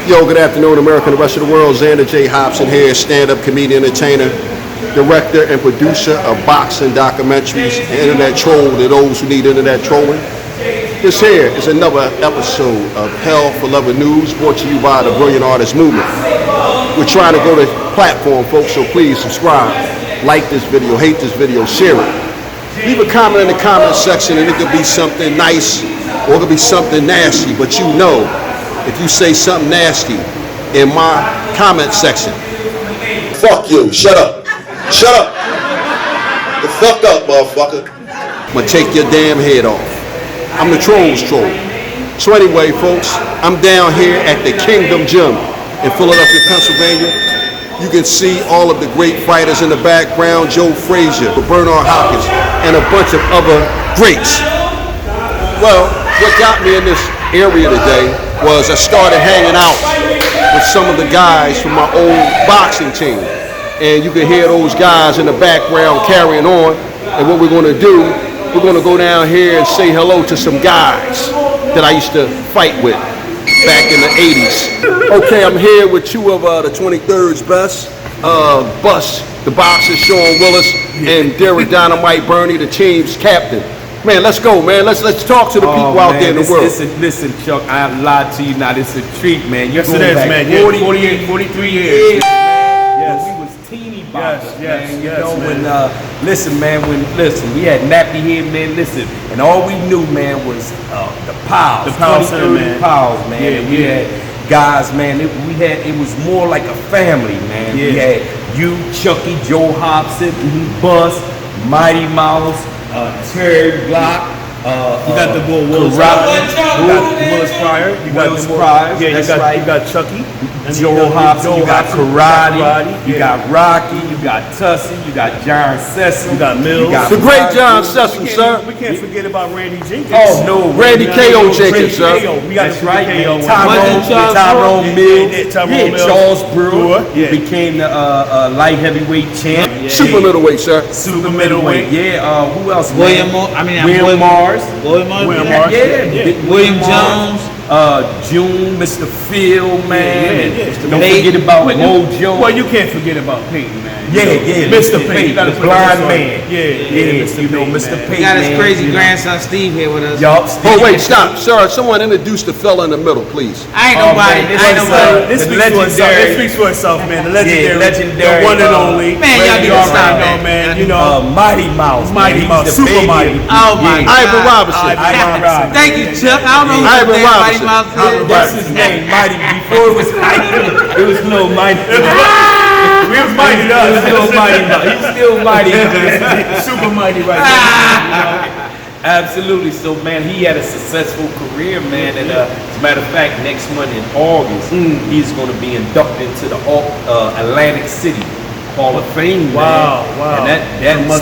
Yo, good afternoon, America and the rest of the world. Xander J. Hobson here, stand-up comedian, entertainer, director, and producer of boxing documentaries and internet troll to those who need internet trolling. This here is another episode of Hell for Loving News, brought to you by the Brilliant Artist Movement. We're trying to go to platform, folks, so please subscribe, like this video, hate this video, share it. Leave a comment in the comment section, and it could be something nice or it could be something nasty, but you know, if you say something nasty in my comment section, fuck you, shut up. Shut up. The fuck up, motherfucker. I'm gonna take your damn head off. I'm the troll's troll. So anyway, folks, I'm down here at the Kingdom Gym in Philadelphia, Pennsylvania. You can see all of the great fighters in the background, Joe Frazier, Bernard Hopkins, and a bunch of other greats. Well, what got me in this area today was I started hanging out with some of the guys from my old boxing team. And you can hear those guys in the background carrying on. And what we're going to do, we're going to go down here and say hello to some guys that I used to fight with back in the 80s. Okay, I'm here with two of the 23rd's best. Bus, the boxer, Sean Willis, and Derek Dynamite Burney, the team's captain. Man, let's go, man. Let's talk to the people out there in the world. Listen, Chuck, I have lied to you now. This is a treat, man. Yes, it is, man. 43 years. Yes. We was teeny boxers, man. You know, when, listen, we had nappy head, man, listen. And all we knew, man, was the P.A.L. The P.A.L, center, man. P.A.L, man. And we had guys, man. It was more like a family, man. Yeah. We had you, Chucky, Joe Hobson, Bus, Mighty Mouse, Terry Block, you got the boy Willis. You got Willis Pryor. You got Willis Pryor. Yeah, you got Chucky. Joe Hobson. You got Karate. You got Rocky. You got Tussie. You got John Cecil. You got Mills. The great John Cecil, sir. We can't forget about Randy Jenkins. Oh no, Randy K.O. Jenkins, sir. We got that's right, man. Tyrone Mills. Charles Brewer became the light heavyweight champ. Super middleweight, sir. Super middleweight. Yeah. Who else? William Mars. William Jones. June, Mr. Phil, man. Don't Peyton. forget about Mojo. Well, you can't forget about Peyton, man. Yeah. Mr. Peyton. The blind man. Yeah, you know, Mr. Peyton. We got his crazy grandson Steve here with us. Yup. Oh, wait, stop. Sir, someone introduce the fella in the middle, please. I ain't nobody. This speaks for itself, man. The legendary, the one and only. Man, y'all need to stop, man. You know, Mighty Mouse, Super Mighty. Oh my God. Ivan Robinson. Thank you, Chuck. I don't know who Ivan that Mighty Robinson. Mouse is. That's his name, Mighty. Before it was Mighty, it was no Mighty. We was Mighty. He's still Mighty. He's still Mighty. Super Mighty right now. Absolutely. So, man, he had a successful career, man. And as a matter of fact, next month in August, he's going to be inducted into the Atlantic City Hall of Fame. Wow. And that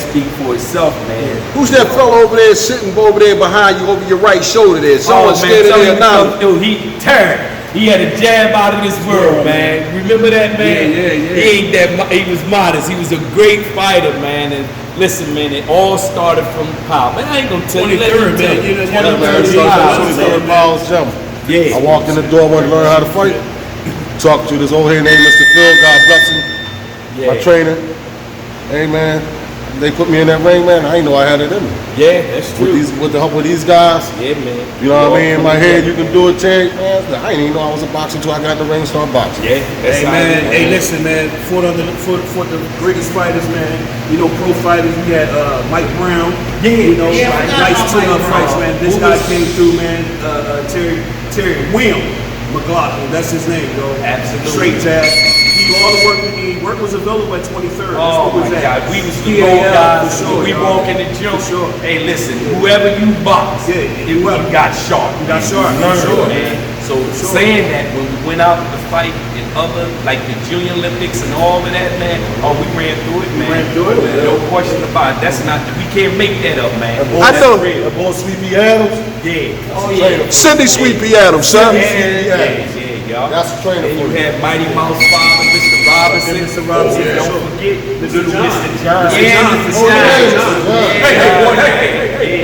speaks for itself, man. Who's that fella over there sitting over there behind you over your right shoulder there? Someone standing there now. He turned. He had a jab out of this world, man. Remember that, man? Yeah. He was modest. He was a great fighter, man. And listen, man, it all started from P.A.L. Man, I ain't gonna tell you. 23rd P.A.L jump. Yeah. I walked in the door, wanted to learn how to fight. Talked to this old head named Mr. Phil, God bless him. My trainer. Hey, man, they put me in that ring, man. I didn't know I had it in me. Yeah, that's true. With the help of these guys. Yeah, man. You know what I mean? In my head, you can do it, Terry. Man, I didn't even know I was a boxer until I got in the ring and started boxing. Yeah, that's Hey, listen, man. For the greatest fighters, man. You know, pro fighters. We had Mike Brown. Yeah. You know, nice tune-up fights, man. This guy came through, man. Terry William McLaughlin. That's his name, yo. Absolutely. Straight jab. He all the work we need. Work was available at 23rd. Oh my God, we was the gold guys. We walk in the gym. Hey, listen, whoever you box, you got sharp. You got sharp. Man. So saying that, when we went out to fight in other, like the Junior Olympics and all of that, man, we ran through it, man. No question about it. That's not, we can't make that up, man. I know. The boy Sleepy Adams. Yeah. Cindy Sweepy Adams, sir. Y'all. That's a trainer And for you you. had Mighty Mouse father, Mr. Robinson. Don't forget little Mr. John. Yeah, Mr. John. Hey, boy, hey.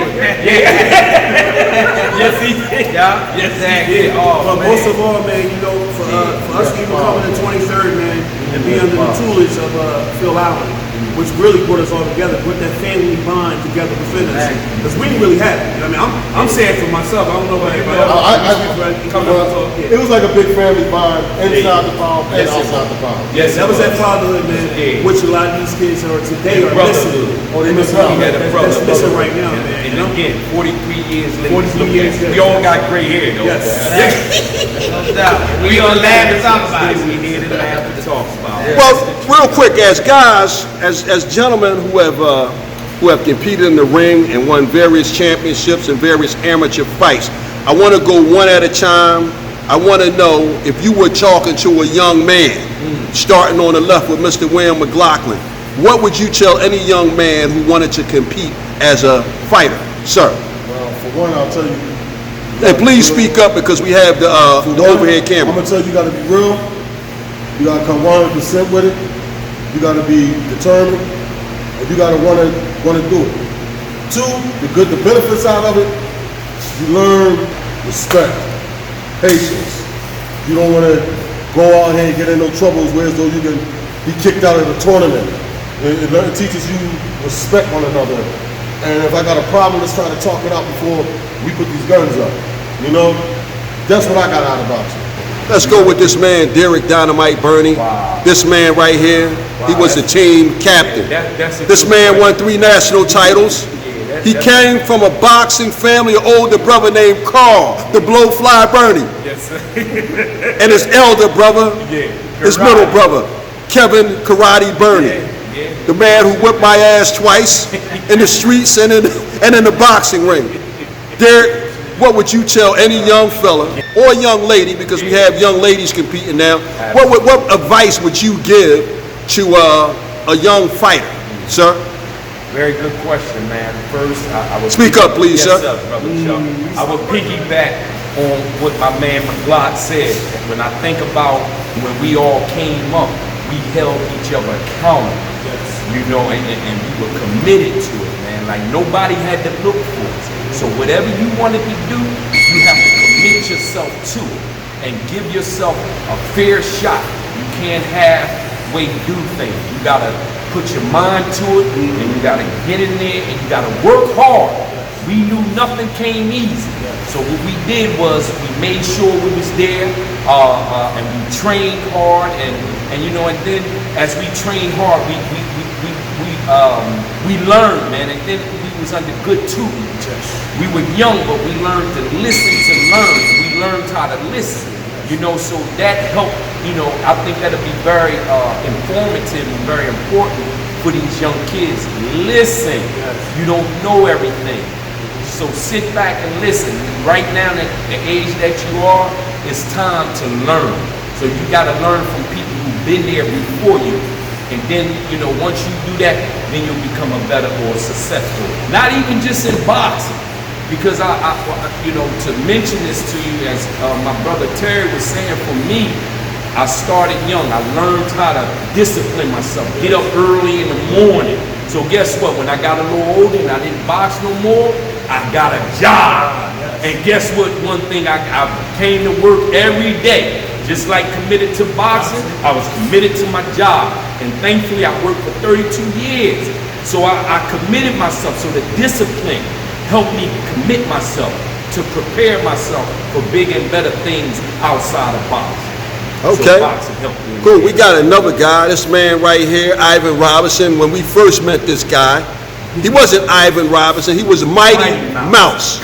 Yes, he did. Yeah, Yes, exactly. he did. Oh, But man. most of all, man, you know, for us even coming to 23rd, man, and be under the tutelage of P.A.L, which really brought us all together, put that family bond together within us. Because we didn't really have it. You know what I mean? I'm saying for myself, I don't know about everybody else. It was like a big family bond inside the pound and outside the pound. Yes, That was that fatherhood, man, Yeah. which a lot of these kids are today are missing. Oh, they missing out. He had a brother. That's missing right now, man. And You know? again, 43 years later. 43 look years at- later. We all got gray hair, though. Yes. No doubt. We gonna laugh and talk about it. We here to laugh and talk about it. Well, real quick, as guys, as gentlemen who have competed in the ring and won various championships and various amateur fights, I want to go one at a time. I want to know if you were talking to a young man, starting on the left with Mr. William McLaughlin, what would you tell any young man who wanted to compete as a fighter, sir? Well, for one, I'll tell you. And please speak up because we have the overhead I'm camera. gonna tell you, you gotta be real. You gotta come 100% with it. You gotta be determined, and you gotta wanna do it. Two, the benefits out of it. You learn respect, patience. You don't wanna go out here and get in no troubles where as though you can be kicked out of the tournament. It teaches you respect one another. And if I got a problem, let's try to talk it out before we put these guns up. You know, that's what I got out of boxing. Let's go with this man, Derek Dynamite Burney. Wow. This man right here, he was the team captain. That's a This good man won question. 3 national titles. He came from a boxing family, an older brother named Carl, the Blowfly Burney, Yes, sir. and his elder brother, Yeah. his Karate. middle brother, Kevin Karate Burney, Yeah. the man who whipped my ass twice in the streets and in the boxing ring. Derek, what would you tell any young fella or young lady, because we have young ladies competing now, what advice would you give to a young fighter, sir? Very good question, man. First, I would Speak up, please, yes, sir. Brother Chuck. I would piggyback on what my man McLeod said. When I think about when we all came up, we held each other accountable. You know, and we were committed to it, man. Like nobody had to look for us. So whatever you wanted to do, you have to commit yourself to it and give yourself a fair shot. You can't halfway do things. You gotta put your mind to it, and you gotta get in there, and you gotta work hard. We knew nothing came easy. So what we did was we made sure we was there, and we trained hard, and you know, and then as we trained hard, we learned, man, and then we was under good tutelage. We were young, but we learned to listen to learn. We learned how to listen, you know, so that helped, you know, I think that'll be very informative and very important for these young kids. Listen, you don't know everything. So sit back and listen. Right now, at the age that you are, it's time to learn. So you gotta learn from people who've been there before you. And then, you know, once you do that, then you'll become a better or successful. Not even just in boxing. Because you know, to mention this to you, as my brother Terry was saying, for me, I started young. I learned how to discipline myself, get up early in the morning. So guess what? When I got a little older and I didn't box no more, I got a job. And guess what? One thing, I came to work every day. Just like committed to boxing, I was committed to my job. And thankfully, I worked for 32 years. So I committed myself. So the discipline helped me commit myself to prepare myself for bigger and better things outside of boxing. Okay, So boxing helped me. cool. We got another guy, this man right here, Ivan Robinson. When we first met this guy, he wasn't Ivan Robinson, he was Mighty Mouse.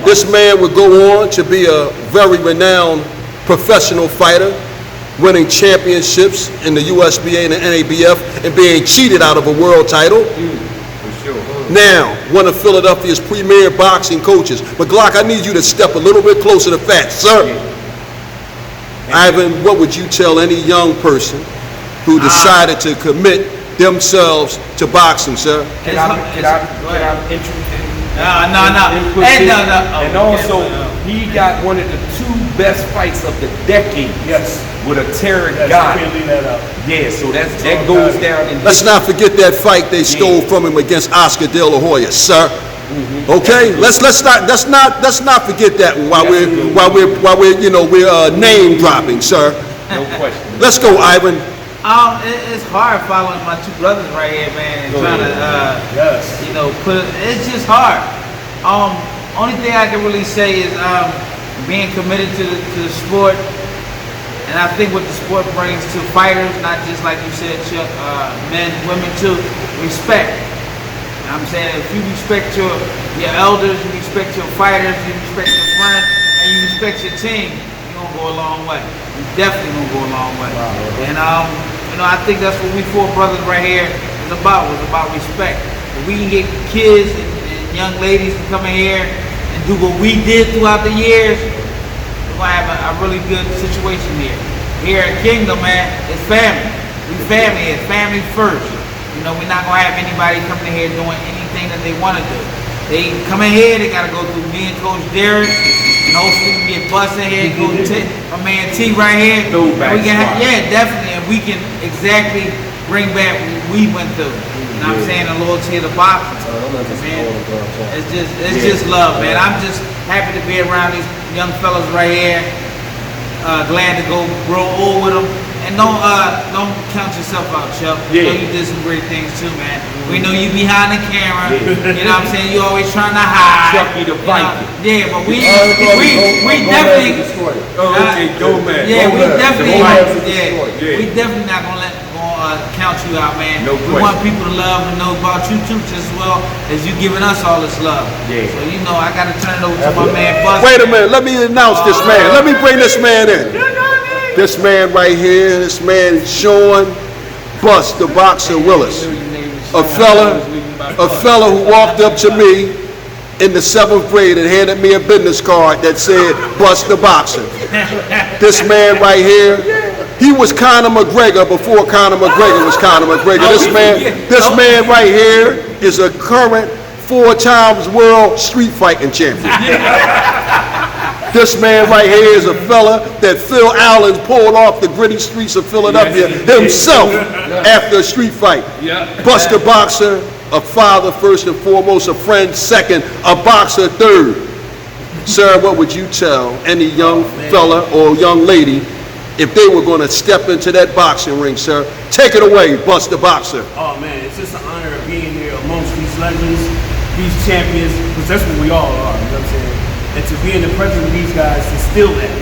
This man would go on to be a very renowned professional fighter, winning championships in the USBA and the NABF and being cheated out of a world title. For sure. Now, one of Philadelphia's premier boxing coaches. McLaughlin, I need you to step a little bit closer to Fat, sir. Ivan, what would you tell any young person who decided to commit themselves to boxing, sir? Can I introduce? No. Hey, no. And also, he got one of the 2 best fights of the decade. Yes. With a Terry Yes, guy. you can't leave that out. Yeah, so that goes down in Let's not forget that fight they stole from him against Oscar De La Hoya, sir. Okay, let's not forget that one while we're name dropping, sir. No question. Let's go, Ivan. It's hard following my two brothers right here, man, and trying to, it's just hard. Only thing I can really say is being committed to the sport, and I think what the sport brings to fighters, not just like you said, Chuck, men, women too, respect. I'm saying if you respect your elders, you respect your fighters, you respect your friends, and you respect your team, you're gonna go a long way. You definitely gonna go a long way. Wow. And I think that's what we four brothers right here was about respect. If we can get kids and young ladies to come in here and do what we did throughout the years, we're gonna have a really good situation here. Here at Kingdom, man, it's family. We family, it's family first. We're not gonna have anybody coming in here doing anything that they want to do. They come in here, they gotta go through me and Coach Derek, and hopefully we get Bus in here, my man T right here. Definitely, and we can exactly bring back what we went through. You know what I'm saying? The loyalty of the boxing. It's just love, man. I'm just happy to be around these young fellas right here. Glad to go grow old with them. And don't count yourself out, Chuck. You know you did some great things too, man. We know you behind the camera. You know what I'm saying? You always trying to hide. Chucky the Viking. But we definitely. We definitely not gonna count you out, man. We want people to love and know about you too, just as well as you giving us all this love. So I gotta turn it over to my man Bus. Wait a minute, let me announce this man. Let me bring this man in. This man right here, this man Sean Bus the Boxer Willis. A fella who walked up to me in the 7th grade and handed me a business card that said Bus the Boxer. This man right here, he was Conor McGregor before Conor McGregor was Conor McGregor. This man right here is a current 4 times world street fighting champion. This man right here is a fella that Phil Allen pulled off the gritty streets of Philadelphia himself after a street fight. Bus the Boxer, a father first and foremost, a friend second, a boxer third. Sir, what would you tell any young fella or young lady if they were going to step into that boxing ring, sir? Take it away, Bus the Boxer. Oh man, it's just an honor of being here amongst these legends, these champions, because that's what we all are, you know what I'm saying? And to be in the presence of these guys to steal that.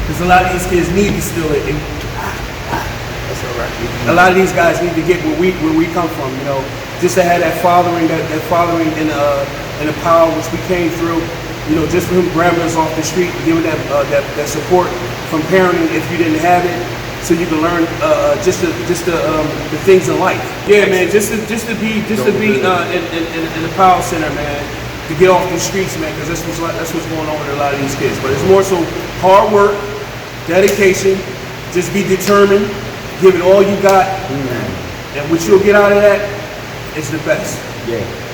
Because a lot of these kids need to steal it. That's all right. A lot of these guys need to get where we come from, Just to have that following in the P.A.L which we came through, just for him grabbing us off the street, giving that support from parenting if you didn't have it, so you can learn just the things in life. Yeah, man, just to be in the P.A.L Center, man. To get off the streets, man, because that's what's going on with a lot of these kids. But it's more so hard work, dedication, just be determined, give it all you got, and what you'll get out of that is the best.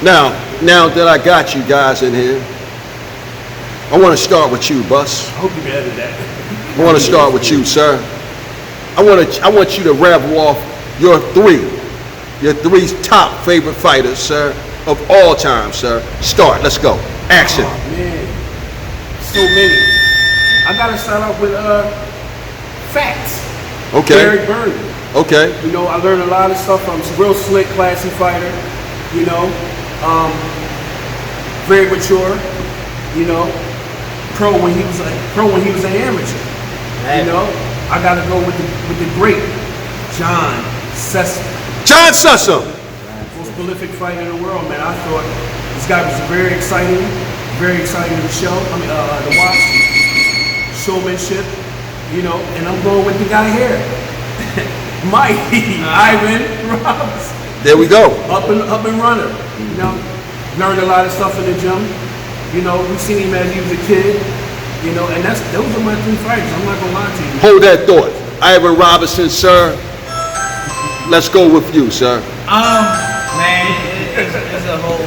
Now that I got you guys in here, I want to start with you, Bus. I hope you can edit that. I want to start with you, sir. I want you to rattle off your three top favorite fighters, sir, of all time, sir. Start. Let's go. Action. Oh, man. So many. I gotta start off with facts. Okay. Derek Burton. Okay. I learned a lot of stuff from him. Real slick, classy fighter. Very mature. Pro when he was an amateur. I gotta go with the great John Cecil. John Cecil. Most prolific fighter in the world, man. I thought this guy was very exciting to show. To watch. Showmanship, and I'm going with the guy here. Mighty Ivan Robinson. There we go. Up and runner. Learned a lot of stuff in the gym. We've seen him as he was a kid. And those are my 3 fighters. I'm not gonna lie to you. Hold that thought. Ivan Robinson, sir. Let's go with you, sir. Man, it's a whole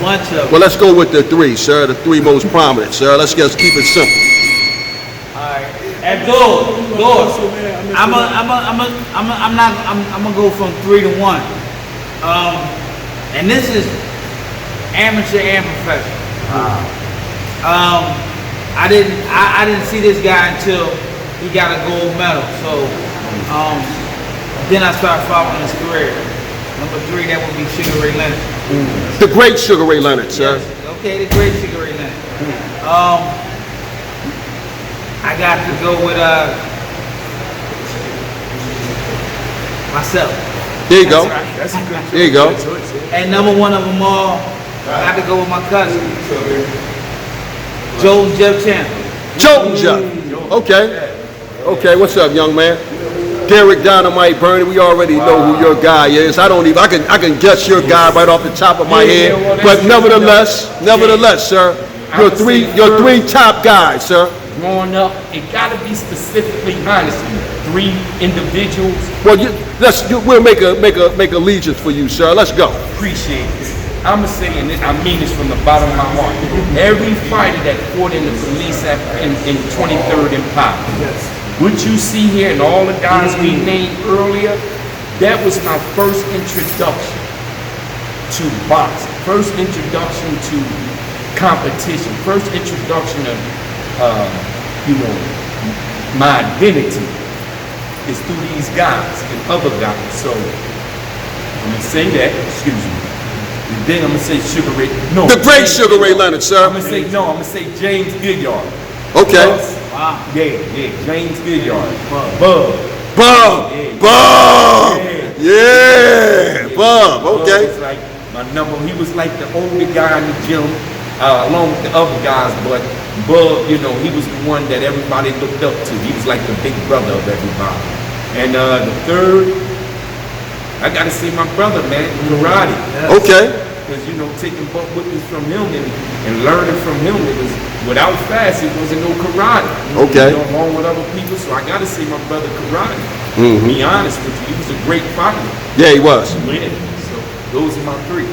bunch of them. Well, let's go with the 3, sir. The 3 most prominent, sir. Let's just keep it simple. All right. Abdul, I'm gonna go from 3 to 1. And this is amateur and professional. I didn't see this guy until he got a gold medal. So then I started following his career. Number 3, that would be Sugar Ray Leonard. The great Sugar Ray Leonard, sir. Yes. Okay, the great Sugar Ray Leonard. I got to go with myself. There you go. That's right. That's a good choice. There you go. Good choice, yeah. And number 1 of them all, I had to go with my cousin, Joe Jeff Chandler. Georgia. Okay. Okay, what's up, young man? Derek Dynamite Bernie, we already know who your guy is. I can guess your guy right off the top of my head. But nevertheless, sir, your three top guys, sir. Growing up, it gotta be specifically honestly 3 individuals. Well, we'll make a allegiance for you, sir. Let's go. Appreciate it. I'ma say, and I mean this from the bottom of my heart. Every fighter that fought in the police act in 23rd and P.A.L. What you see here and all the guys we named earlier, that was my first introduction to boxing, first introduction to competition, first introduction of, my identity is through these guys and other guys. So I'm gonna say that, excuse me. And then I'm gonna say Sugar Ray. No, The great Sugar Ray Leonard, sir. I'm gonna say James Goodyard. Okay. Wow. Yeah, James Goodyard. Bub. Yeah, Bub. Okay. Was like my number. He was like the older guy in the gym, along with the other guys. But Bub, he was the one that everybody looked up to. He was like the big brother of everybody. And the third, I gotta say my brother, man, karate. Okay. Because taking butt whippings from him and learning from him, it was without fast, it wasn't no karate. Okay. Along with other people, so I gotta say my brother karate. To be honest with you, he was a great fighter. Yeah, he was. Winning. So those are my 3.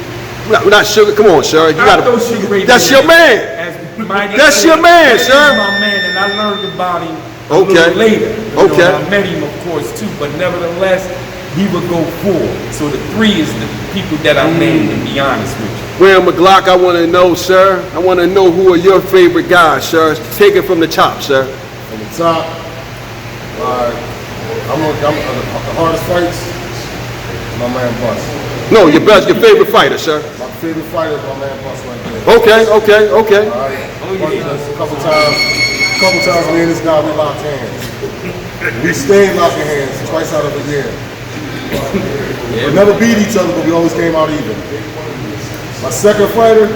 Not Sugar. Come on, sir. You gotta. throw Sugar Ray That's in your there. man. That's your man, That sir. is my man, and I learned about him a Okay. little later. Okay. I met him, of course, too, but nevertheless, he would go full. So the 3 is the people that I named, to be honest with you. Will McGlock, I want to know, sir. I want to know who are your favorite guys, sir. Take it from the top, sir. From the top, I'm the hardest fights, my man Bus. No, your favorite fighter, sir. My favorite fighter is my man Bus right there. Okay. All right. A couple times me and this guy, we locked hands. We stayed locking hands twice out of the year. We never beat each other, but we always came out even. My second fighter, you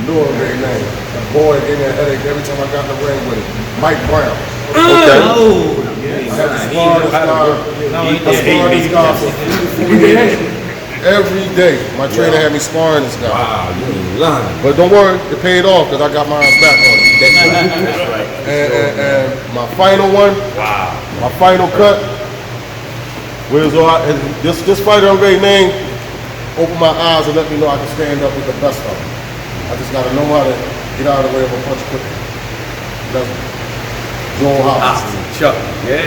know a great name. That boy gave me a headache every time I got in the ring with him. Mike Brown. Okay. I had to spar this guy for 3 to 4 years. Every day, my trainer had me sparring this guy. Wow, you ain't lying. But don't worry, it paid off because I got mine back on it. That's right. And my final one, my final cut, this fighter I'm ready to name opened my eyes and let me know I can stand up with the best of them. I just got to know how to get out of the way of a punch quick. That's Joel Hobbs. Chuck, yeah?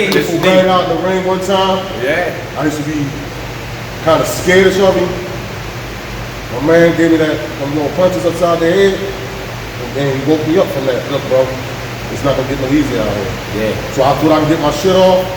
People ran out in the ring one time. Yeah. I used to be kind of skittish of him. My man gave me them little punches upside the head, and he woke me up from that. Look, bro, it's not gonna get no easier out here. Yeah. So I thought I could get my shit off.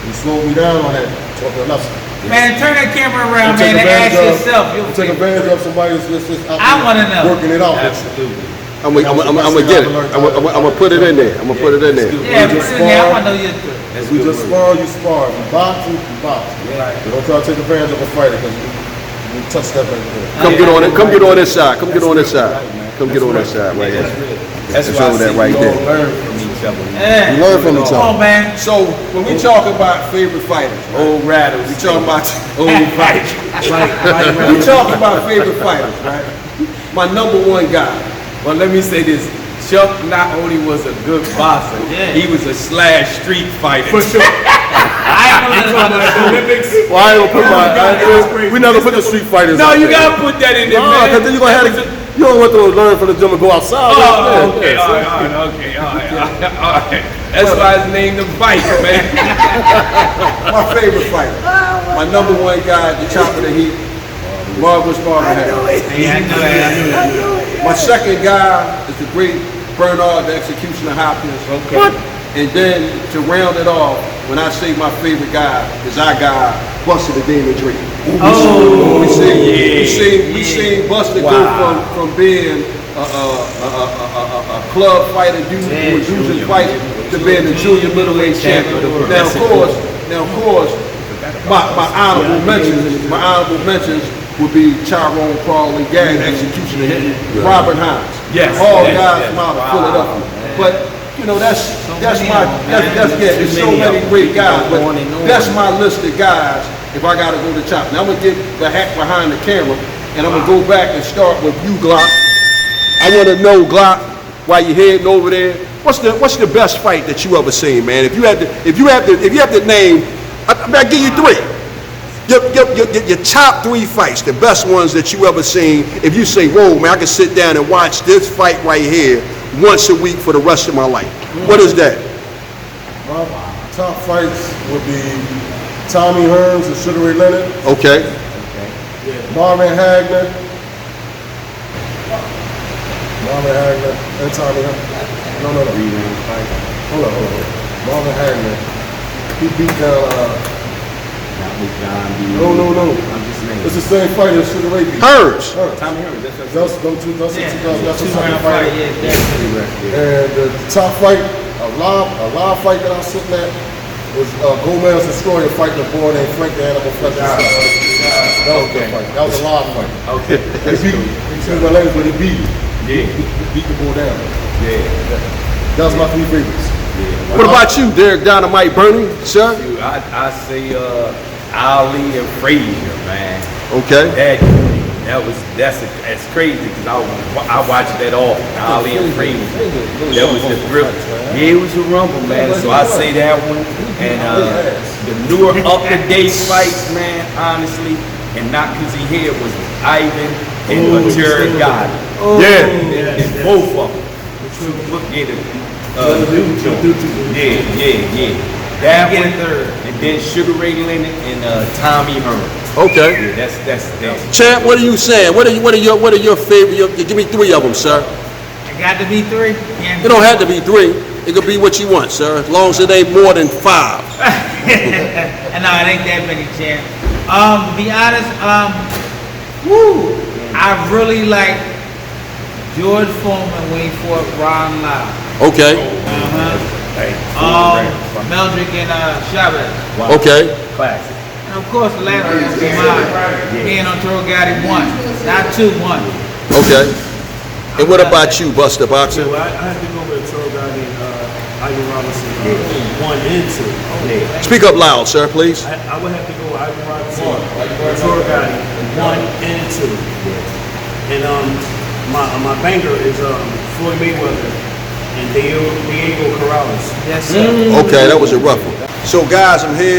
He slowed me down on that. Taught me a lesson. Man, turn that camera around, Take man, and ask advantage yourself. of, take advantage of somebody that's just out I wanna there know. working it out. Absolutely. I'm gonna get it. I'm gonna put it in there. I'm gonna put it in there. Yeah, put it in there. I want to know your If we just spar, you spar. If you box, you box. But don't try to take advantage of a fighter because you touch that right there. Come get on it. Come get on this side. Come get on this side. Come get on this side right here. That's Let's why I show that say right we all there. learn from each other. Yeah. You learn from each Come on, other. man. So when we talk about favorite fighters, Old rattles. we talking about old fight. we talking about favorite fighters, right? My number 1 guy. Well, let me say this. Chuck not only was a good boxer, Yeah. he was a street fighter. For sure. I ain't gonna do it. Olympics. Well, I ain't gonna put my. We never put the street fighters. No, out you there. gotta put that in there, No, man. because then you gonna have to. You don't want to learn from the gym and go outside. Oh, okay, all right. That's why it's named the fight, man. my favorite fighter. my number one guy at the top of the heap, Marvelous Marvin Harris. Yeah, I knew that. My second guy is the great Bernard, the Executioner Hopkins. Okay. And then to round it off, when I say my favorite guy is our guy, Buster the Demon Drake. Oh, We seen Buster go from being a club fighter, dude who was using fight, to being a junior middleweight champion. Now of course, my honorable mentions would be Tyrone Crawley, Gary Executioner hitting, Robert Hines. Yes. All guys from out of Philadelphia. But you know, there's so many great guys, but that's my list of guys if I gotta go to the top. Now I'm gonna get the hat behind the camera and I'm gonna go back and start with you, Glock. I wanna know, Glock, while you're heading over there, what's the best fight that you ever seen, man? If you have to name, I give you three. Your top three fights, the best ones that you ever seen. If you say, whoa, man, I can sit down and watch this fight right here once a week for the rest of my life. What is that? My top fights would be Tommy Hearns and Sugar Ray Leonard. Okay. Marvin Hagler. And Tommy Hearns. No. Hold on. Marvin Hagler. He beat down, No. I'm just saying. It's the same fight as Sugar Ray beat. Hearns. Tommy Hearns, that's That's the second fight. Yeah, And the top fight, a live fight that I was sitting at was Gomez Destroyer fighting a boy named Frank the Animal Fletcher. That was a good fight. That was a live fight. Okay. He beat my legs, but he beat him. Yeah. Beat the boy down. Yeah. That was my three favorites. What about you, Derek Dynamite Bernie, sir? Dude, I say Ali and Frazier, man. Okay. That's crazy because I watched that often. Ali and Frazier. That was the grip. Yeah, it was a rumble, man. So I say that one. And the newer up-to-date fights, man, honestly, and not because he here was Ivan and Jared Gotti. And both of them. Yeah. That one, and then Sugar Ray Leonard and Tommy Hearns. Okay. Yeah, that's Champ, what are you saying? What are your favorite? Give me three of them, sir. It got to be three. It don't have to be three. It could be what you want, sir, as long as it ain't more than five. And no, it ain't that many, champ. To be honest, I really like George Foreman when he fought Ron Lyle. Okay. Meldrick and Chavez. Okay. classic. And of course, the last one was mine. Me and Arturo Gotti won. Not 2-1. Okay. And what about you, Buster Boxer? Well, I have to go with Arturo Gotti and Ivan Robinson 1 and 2. Speak up loud, sir, please. I would have to go with Ivan Robinson, Arturo Gotti 1 and 2. And my banger is Floyd Mayweather and Diego Corrales. Yes, sir. Okay, that was a rough one. So, guys, I'm here.